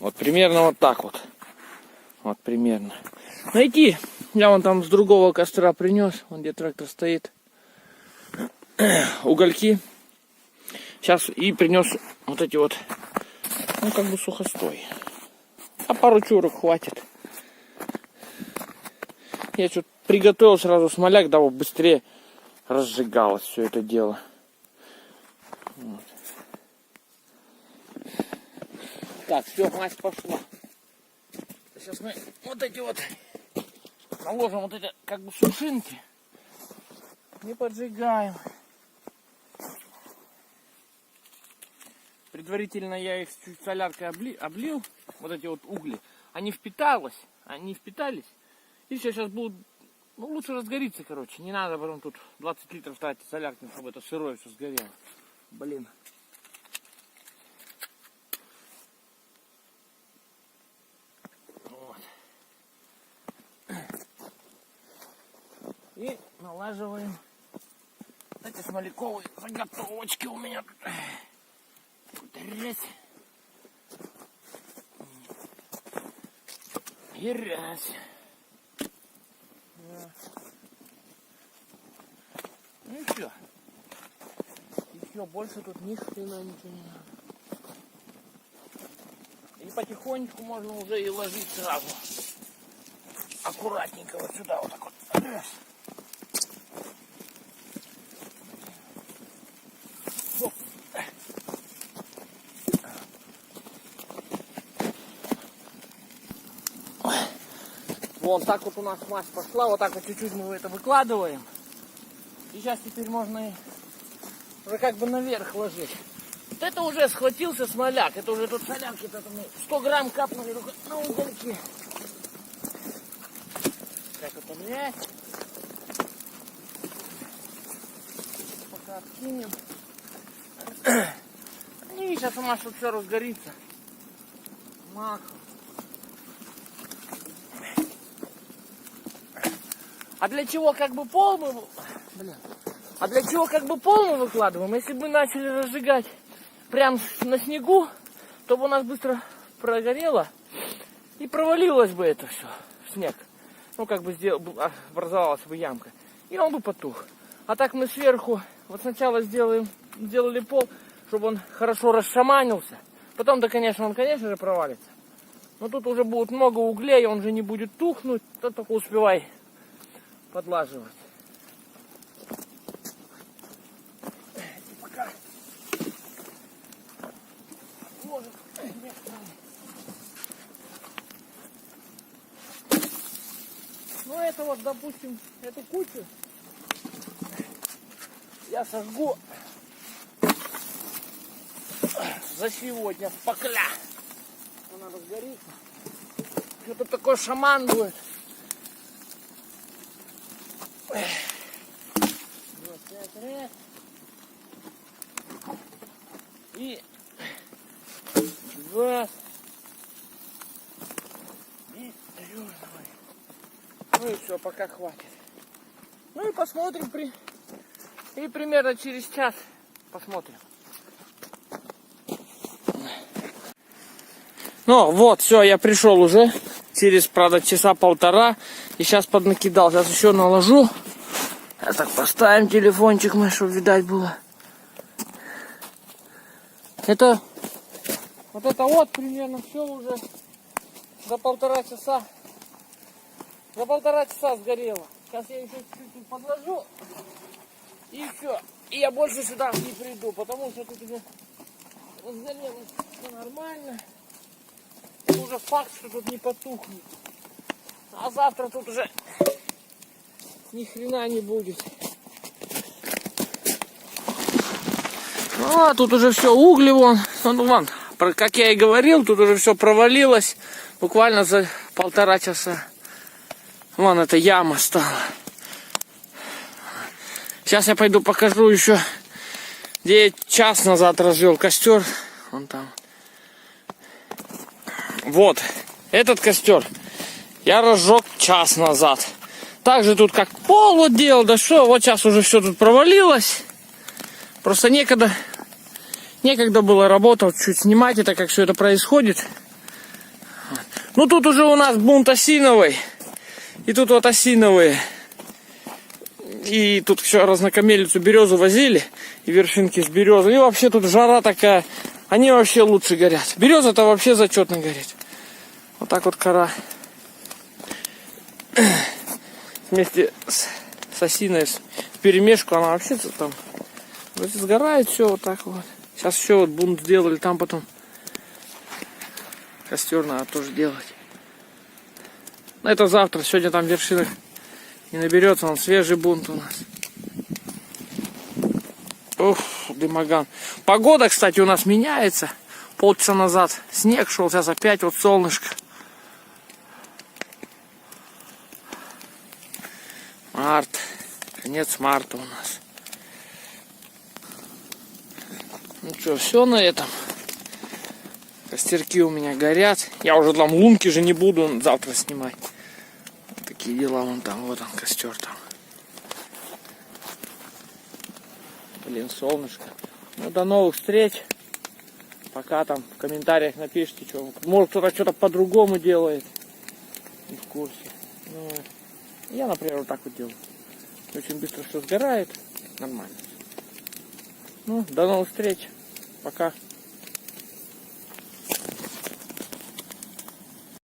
Вот примерно вот так вот. Вот примерно. Найти. Я вон там с другого костра принес. Вон где трактор стоит. Угольки. Сейчас и принес вот эти вот. Ну как бы сухостой. А пару чурок хватит. Я что-то приготовил сразу смоляк, дабы быстрее разжигалось все это дело. Вот. Так, все, мазь пошла. Сейчас мы вот эти вот наложим вот эти как бы сушинки и поджигаем. Предварительно я их чуть соляркой облил, вот эти вот угли. Они впитались. И все, сейчас будут, ну лучше разгорится, короче. Не надо потом тут 20 литров тратить солярки, чтобы это сырое все сгорело. Блин. Вот. И налаживаем эти смоляковые заготовочки у меня тут. Раз. И раз. Ну и все. И все, больше тут ни хрена ничего не надо. И потихонечку можно уже и ложить сразу. Аккуратненько вот сюда вот так вот. Раз. Вон так вот у нас мазь пошла, вот так вот чуть-чуть мы это выкладываем. И сейчас теперь можно уже как бы наверх ложить. Вот это уже схватился смоляк, это уже тут солянки, это мы 100 грамм капнули только на угольки. Так это взять. Пока откинем. И сейчас у нас тут все разгорится. Махом. А для чего как бы пол мы... А для чего как бы пол мы выкладываем? Если бы начали разжигать прям на снегу, то бы у нас быстро прогорело и провалилось бы это все в снег. Ну как бы образовалась бы ямка. И он бы потух. А так мы сверху вот сначала сделали пол, чтобы он хорошо расшаманился. Потом-то, конечно, он, конечно же, провалится. Но тут уже будет много углей, он же не будет тухнуть. То только успевай подлаживать. Пока. Может. Ну это вот, допустим, эту кучу я сожгу за сегодня в покля. Она разгорится. Что-то такой шаман будет. Раз. И два. И три. Ну и все, пока хватит. Ну и посмотрим и примерно через час посмотрим. Ну вот, все, я пришел уже. Через, правда, часа полтора. И сейчас поднакидал. Сейчас еще наложу. Так, поставим телефончик мы, чтобы видать было. Это вот примерно все уже за полтора часа. За полтора часа сгорело. Сейчас я еще чуть-чуть подложу. И все. И я больше сюда не приду, потому что тут уже разгорелось все нормально. Это уже факт, что тут не потухнет. А завтра тут уже ни хрена не будет. Ну, а тут уже все угли вон. Ну, вон, как я и говорил, тут уже все провалилось. Буквально за полтора часа. Вон эта яма стала. Сейчас я пойду покажу еще, где я час назад развел костер. Вон там. Вот, этот костер я разжег час назад. Так же тут как пол вот делал, да что, вот сейчас уже все тут провалилось. Просто некогда было работать, чуть снимать это, как все это происходит. Ну тут уже у нас бунт осиновый. И тут вот осиновые. И тут еще разнокамелицу березу возили. И вершинки с березы. И вообще тут жара такая. Они вообще лучше горят. Береза-то вообще зачетно горит. Вот так вот кора. Вместе с осиной в перемешку она вообще там сгорает все вот так вот. Сейчас еще вот бунт сделали, там потом костер надо тоже делать. Но это завтра, сегодня там вершинок не наберется, он свежий бунт у нас. Ух, дымоган. Погода, кстати, у нас меняется. Полчаса назад снег шел, сейчас опять вот солнышко. Март. Конец марта у нас. Ну что, все на этом. Костерки у меня горят. Я уже там лунки же не буду завтра снимать. Вот такие дела вон там. Вот он, костер там. Блин, солнышко. Ну, до новых встреч. Пока там в комментариях напишите, что. Может, кто-то что-то по-другому делает. Не в курсе. Ну, я, например, вот так вот делаю. Очень быстро все сгорает. Нормально. Ну, до новых встреч. Пока.